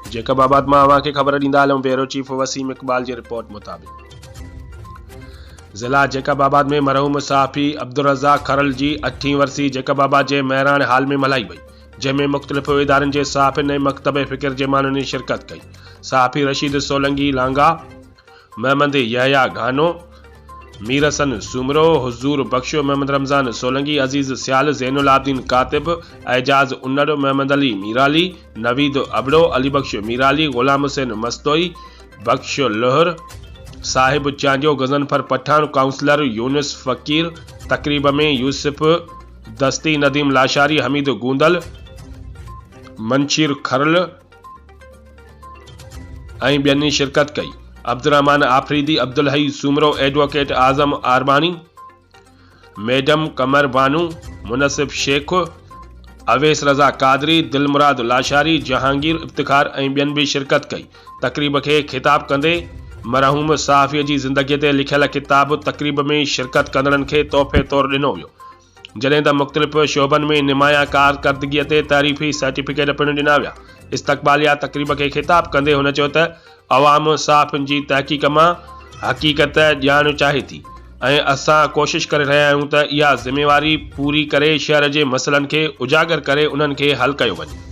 जैकबाबाद मां अवां खे ख़बर ॾींदा हलूं। Bureau chief Waseem Iqbal ji report मुताबिक़ ज़िला जैकबाबाद में मरहूम सहाफ़ी अब्दुल रज़ाक खरल जी 8वीं वरसी जैकबाबाद जे महिराण हाल में मल्हाई वई, जंहिंमें मुख़्तलिफ़ इदारनि जे सहाफ़ियुनि ऐं मकतब फ़िक्र जे माण्हुनि शिरकत कई। सहाफ़ी रशीद सोलंकी लांगा, महमद यहया घानो, मीर हसन सुमरो, हुज़ूर बख्शो, मोहम्मद रमज़ान सोलंकी, अज़ीज़ सियाल, ज़ैनुल आबिदीन कातिब, एजाज़ उन्नड़, मोहम्मद अली मीराली, नवीद अबड़ो, अली बख्श मीराली, ग़ुलाम हुसैन मस्तोई, बख्श लोहर, साहिब चांडियो, गज़नफर पठान, काउंसलर यूनुस फ़कीर। तकरीब में यूसुफ दस्ती, नदीम लाशारी, हमीद गूंदल, मनशीर खरल ऐं ॿियनि शिरकत कई। अब्दुर्रहमान आफरीदी, अब्दुल हई सुमरो, एडवोकेट आज़म आरमानी, मैडम कमर बानू, मुनसिफ शेख, अवेस रज़ा कादरी, दिलमुराद लाशारी, जहांगीर इफ्तिखार ऐं ॿियनि बि शिरकत कई। तकरीब खे ख़िताब कंदे मरहूम सहाफ़ीअ जी ज़िंदगीअ ते लिखियल किताब तकरीब में शिरकत कंदड़नि खे तोहफ़े तौरु ॾिनो वियो, जॾहिं त मुख़्तलिफ़ शोबनि में निमाया कारकर्दगीअ ते तारीफ़ी सर्टिफिकेट पिणु ॾिना विया। इस्तक़बालिया तकरीब खे ख़िताब कंदे हुन चयो त अवाम सहाफ़ियुनि जी तहक़ीक़ मां हक़ीक़त ॼाण चाहे थी ऐं असां कोशिश करे रहिया आहियूं त इहा ज़िमेवारी पूरी करे शहर जे मसइलनि खे उजागर करे उन्हनि खे हल कयो वञे।